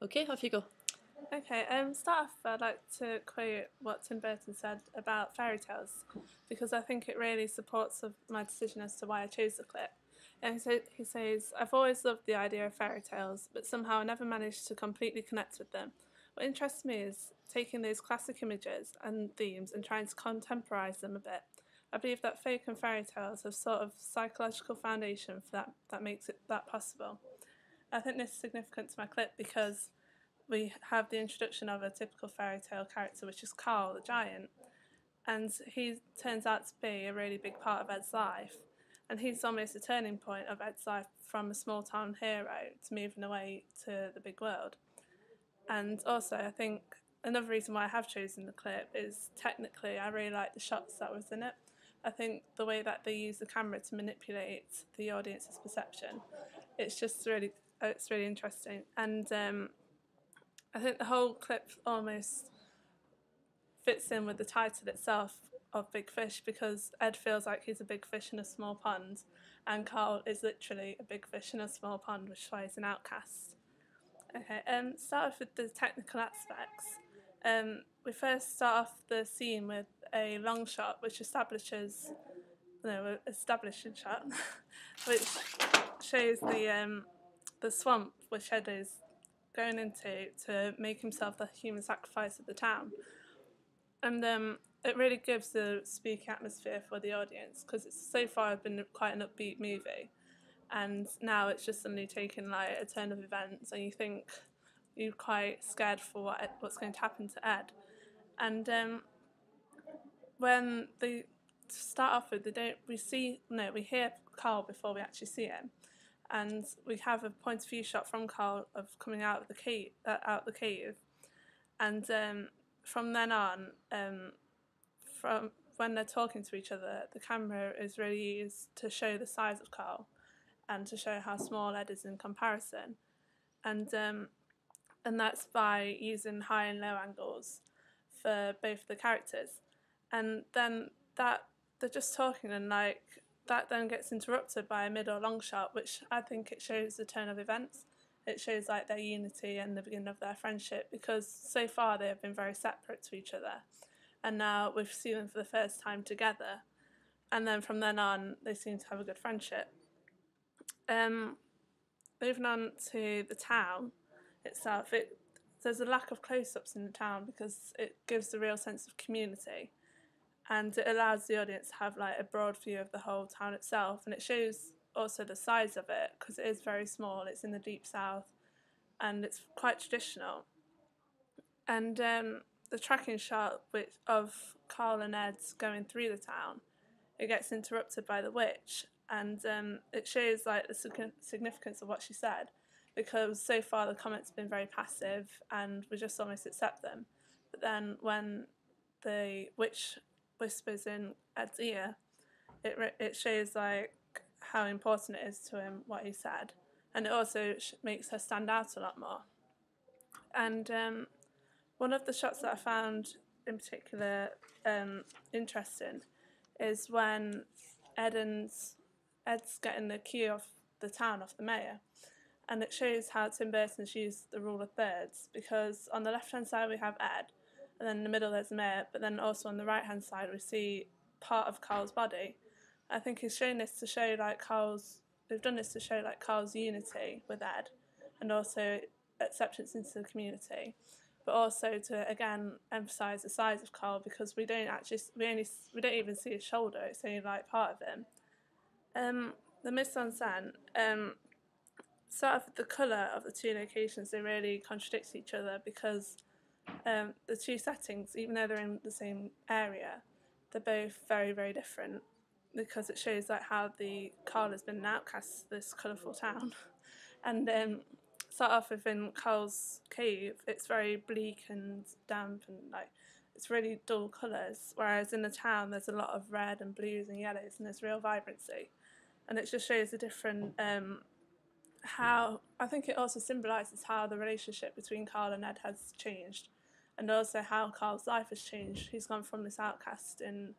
Okay, off you go. Okay, start off, I'd like to quote what Tim Burton said about fairy tales because I think it really supports my decision as to why I chose the clip. And he says, I've always loved the idea of fairy tales, but somehow I never managed to completely connect with them. What interests me is taking those classic images and themes and trying to contemporize them a bit. I believe that folk and fairy tales have sort of psychological foundation for that makes it that possible. I think this is significant to my clip because we have the introduction of a typical fairy tale character, which is Carl the giant, and he turns out to be a really big part of Ed's life. And he's almost a turning point of Ed's life from a small town hero to moving away to the big world. And also, I think another reason why I have chosen the clip is technically I really like the shots that was in it. I think the way that they use the camera to manipulate the audience's perception, it's just really interesting. And I think the whole clip almost fits in with the title itself of Big Fish because Ed feels like he's a big fish in a small pond, and Carl is literally a big fish in a small pond, which is why he's an outcast. Okay, start off with the technical aspects. We first start off the scene with a long shot, which establishes, no, establishing shot, which shows the swamp which Ed is going into to make himself the human sacrifice of the town. And it really gives the spooky atmosphere for the audience because it's so far been quite an upbeat movie, and now it's just suddenly taken like a turn of events, and you think you're quite scared for what's going to happen to Ed. And when they start off with, we hear Carl before we actually see him, and we have a point of view shot from Carl of coming out of the cave, and from then on, from when they're talking to each other, the camera is really used to show the size of Carl and to show how small Ed is in comparison, and that's by using high and low angles for both the characters, and then that they're just talking and like that then gets interrupted by a mid or long shot, which I think it shows the turn of events. It shows like their unity and the beginning of their friendship because so far they have been very separate to each other, and now we've seen them for the first time together, and then from then on they seem to have a good friendship. Um, Moving on to the town itself, there's a lack of close-ups in the town because it gives a real sense of community, and it allows the audience to have like a broad view of the whole town itself, and it shows also the size of it because it is very small. It's in the deep south, and it's quite traditional. And the tracking shot of Carl and Ed going through the town, it gets interrupted by the witch, and it shows like the significance of what she said, because so far the comments have been very passive and we just almost accept them. But then when the witch whispers in Ed's ear, it shows like how important it is to him what he said, and it also makes her stand out a lot more. And one of the shots that I found in particular interesting is when Ed's getting the key of the town off the mayor, and it shows how Tim Burton's used the rule of thirds, because on the left hand side we have Ed, and then in the middle there's the mayor, but then also on the right hand side we see part of Carl's body. I think he's shown this to show like they've done this to show like Carl's unity with Ed, and also acceptance into the community, but also to again emphasise the size of Carl because we don't even see his shoulder; it's only like part of him. The mise en scène, sort of the colour of the two locations, they really contradict each other because the two settings, even though they're in the same area, they're both very, very different because it shows like how the Carl has been an outcast to this colourful town. And start off with in Carl's cave, it's very bleak and damp and like it's really dull colours, whereas in the town there's a lot of red and blues and yellows and there's real vibrancy. And it just shows the different how I think it also symbolises how the relationship between Carl and Ed has changed, and also how Carl's life has changed. He's gone from this outcast in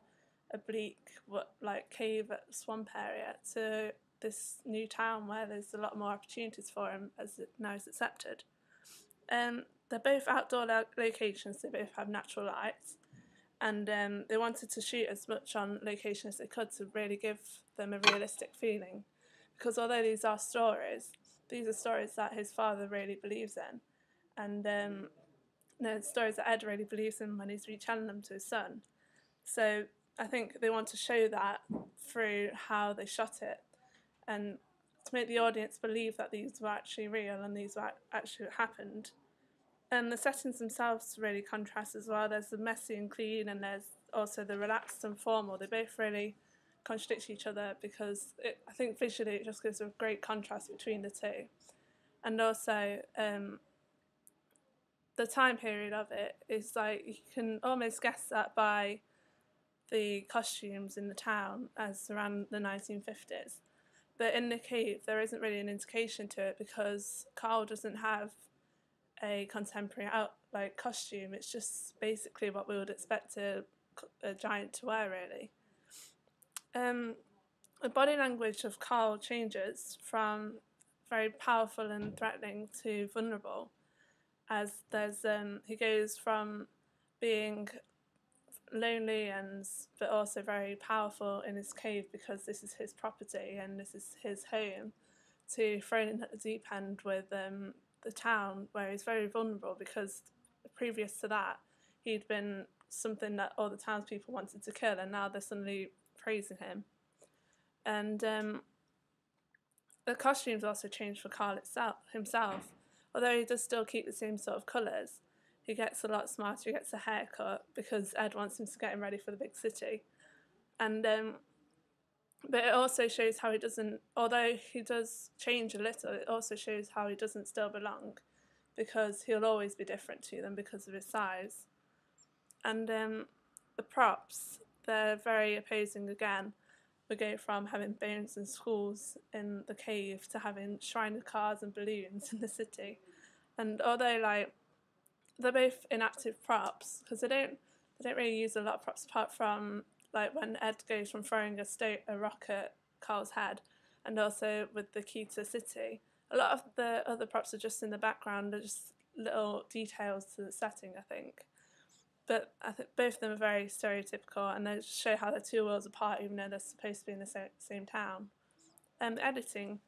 a bleak, cave swamp area to this new town where there's a lot more opportunities for him as it now is accepted. They're both outdoor locations, they both have natural light, and they wanted to shoot as much on location as they could to really give them a realistic feeling. Because although these are stories that his father really believes in, and stories that Ed really believes in when he's retelling them to his son. So I think they want to show that through how they shot it, and to make the audience believe that these were actually real and these were actually happened. And the settings themselves really contrast as well. There's the messy and clean, and there's also the relaxed and formal. They both really contradict each other because I think visually it just gives a great contrast between the two. And also the time period of it is like you can almost guess that by the costumes in the town as around the 1950s. But in the cave, there isn't really an indication to it because Carl doesn't have a contemporary costume. It's just basically what we would expect a giant to wear, really. The body language of Carl changes from very powerful and threatening to vulnerable, as he goes from being lonely but also very powerful in his cave because this is his property and this is his home, to thrown in at the deep end with the town, where he's very vulnerable because previous to that he'd been something that all the townspeople wanted to kill, and now they're suddenly praising him. And the costumes also changed for Carl himself. Although he does still keep the same sort of colours, he gets a lot smarter, he gets a haircut because Ed wants him to get him ready for the big city. And but it also shows how he doesn't, although he does change a little, it also shows how he doesn't still belong, because he'll always be different to them because of his size. And the props, they're very opposing again. We go from having bones and skulls in the cave to having shrined cars and balloons in the city. And although they're both inactive props, because they don't really use a lot of props apart from when Ed goes from throwing a rock at Carl's head, and also with the key to the city. A lot of the other props are just in the background, they're just little details to the setting, I think. But I think both of them are very stereotypical, and they show how they're 2 worlds apart, even though they're supposed to be in the same town. The editing,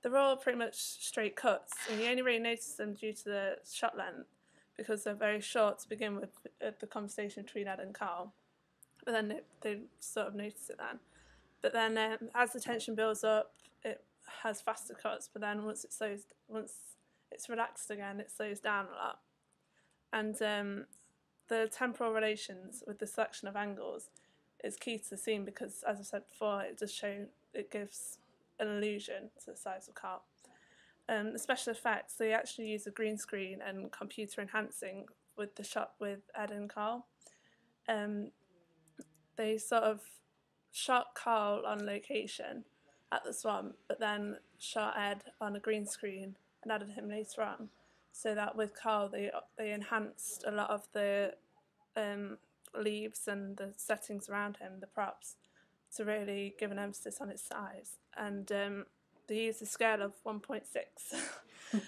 they're all pretty much straight cuts, and you only really notice them due to the shot length, because they're very short to begin with, the conversation between Ed and Carl. But then they sort of notice it then. But then as the tension builds up, it has faster cuts, but then once it's relaxed again, it slows down a lot. And the temporal relations with the selection of angles is key to the scene because, as I said before, it gives an illusion to the size of Carl. The special effects, they actually use a green screen and computer enhancing with the shot with Ed and Carl. They sort of shot Carl on location at the swamp, but then shot Ed on a green screen and added him later on, so that with Carl they enhanced a lot of the leaves and the settings around him, the props, to really give an emphasis on its size. And they used a scale of 1.6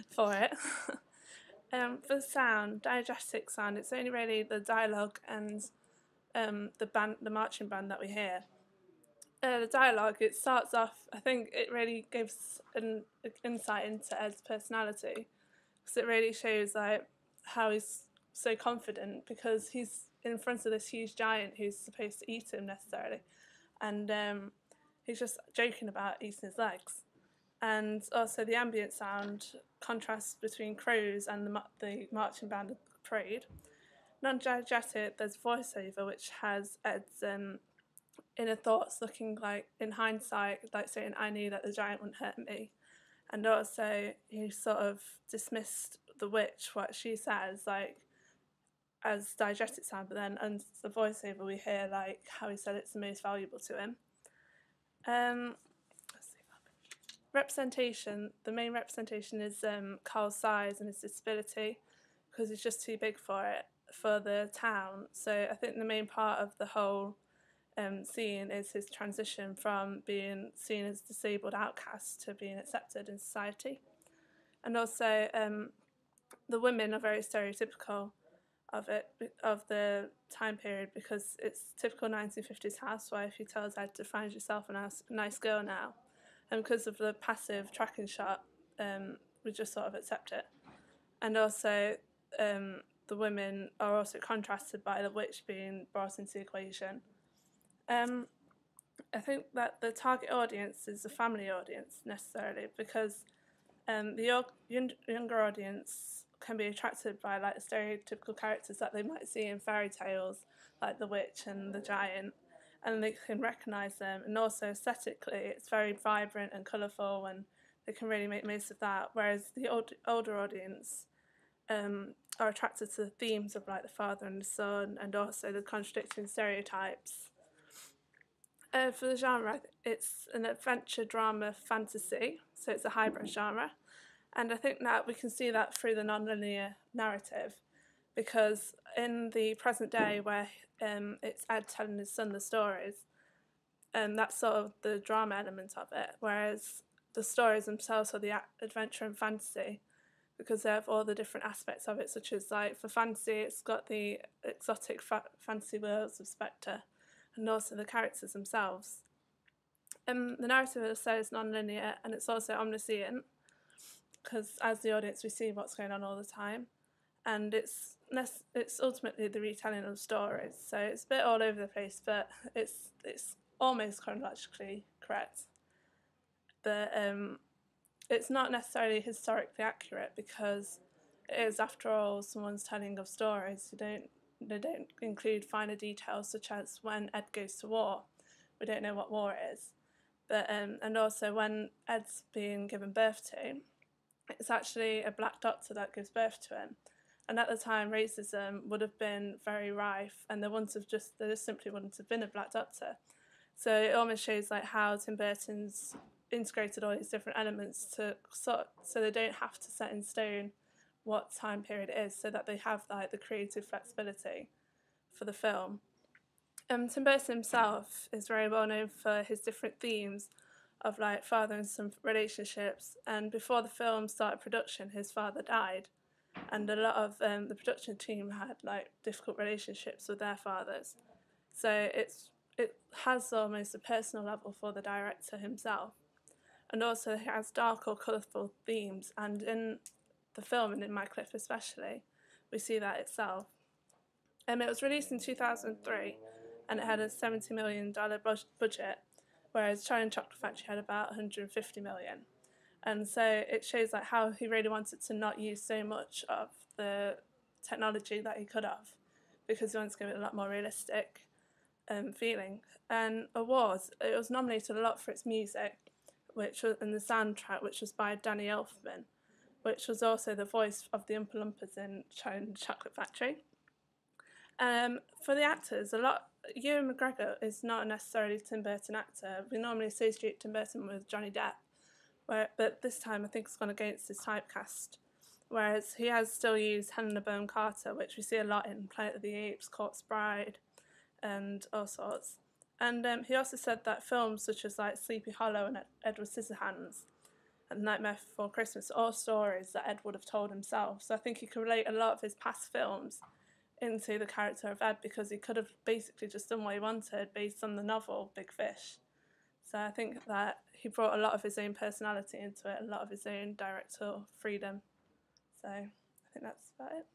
for it. For the sound, diegetic sound, it's only really the dialogue and the marching band that we hear. The dialogue, it starts off, I think it really gives an insight into Ed's personality, because it really shows how he's so confident, because he's in front of this huge giant who's supposed to eat him necessarily, and he's just joking about eating his legs. And also the ambient sound contrasts between crows and the marching band of the parade. Non-diegetic, there's voiceover, which has Ed's inner thoughts looking like, in hindsight, like saying, I knew that the giant wouldn't hurt me. And also he sort of dismissed the witch, what she says, as diegetic sound, but then under the voiceover we hear how he said it's the most valuable to him. Representation, the main representation is Carl's size and his disability, because he's just too big for the town. So I think the main part of the whole scene is his transition from being seen as disabled outcast to being accepted in society. And also the women are very stereotypical of it, of the time period, because it's typical 1950s housewife who tells Ed to find yourself a nice girl now, and because of the passive tracking shot, we just sort of accept it. And also, the women are also contrasted by the witch being brought into the equation. I think that the target audience is a family audience necessarily, because the younger audience can be attracted by like the stereotypical characters that they might see in fairy tales, like the witch and the giant, and they can recognise them. And also aesthetically, it's very vibrant and colourful, and they can really make most of that. Whereas the older audience are attracted to the themes of like the father and the son, and also the contradicting stereotypes. For the genre, it's an adventure drama fantasy, so it's a hybrid genre. And I think that we can see that through the non-linear narrative, because in the present day where it's Ed telling his son the stories, that's sort of the drama element of it, whereas the stories themselves are the adventure and fantasy, because they have all the different aspects of it, such as like for fantasy it's got the exotic fantasy worlds of Spectre, and also the characters themselves. The narrative, as I say, is non-linear, and it's also omniscient, because as the audience we see what's going on all the time, and it's ultimately the retelling of stories, so it's a bit all over the place, but it's almost chronologically correct. But it's not necessarily historically accurate, because it is, after all, someone's telling of stories. They don't include finer details, such as when Ed goes to war. We don't know what war it is. But and also when Ed's being given birth to, it's actually a black doctor that gives birth to him. And at the time, racism would have been very rife, and there just simply wouldn't have been a black doctor. So it almost shows like how Tim Burton's integrated all these different elements so they don't have to set in stone what time period it is, so that they have like the creative flexibility for the film. Tim Burton himself is very well known for his different themes of like father and son relationships, and before the film started production his father died, and a lot of the production team had like difficult relationships with their fathers, so it has almost a personal level for the director himself. And also it has dark or colourful themes, and in the film, and in My Cliff especially, we see that itself. It was released in 2003, and it had a $70 million budget, whereas Charlie and the Chocolate Factory had about 150 million. And so it shows like how he really wanted to not use so much of the technology that he could have, because he wanted to give it a lot more realistic feeling. And it was nominated a lot for its music, which was in the soundtrack, which was by Danny Elfman, which was also the voice of the Oompa Loompas in Charlie and the Chocolate Factory. For the actors, Ewan McGregor is not necessarily a Tim Burton actor. We normally associate Tim Burton with Johnny Depp, but this time I think it's gone against his typecast, whereas he has still used Helena Bonham Carter, which we see a lot in Planet of the Apes, Corpse Bride, and all sorts. And he also said that films such as like Sleepy Hollow and Edward Scissorhands and Nightmare Before Christmas are all stories that Ed would have told himself. So I think he can relate a lot of his past films into the character of Ed, because he could have basically just done what he wanted based on the novel Big Fish. So I think that he brought a lot of his own personality into it, a lot of his own directorial freedom. So I think that's about it.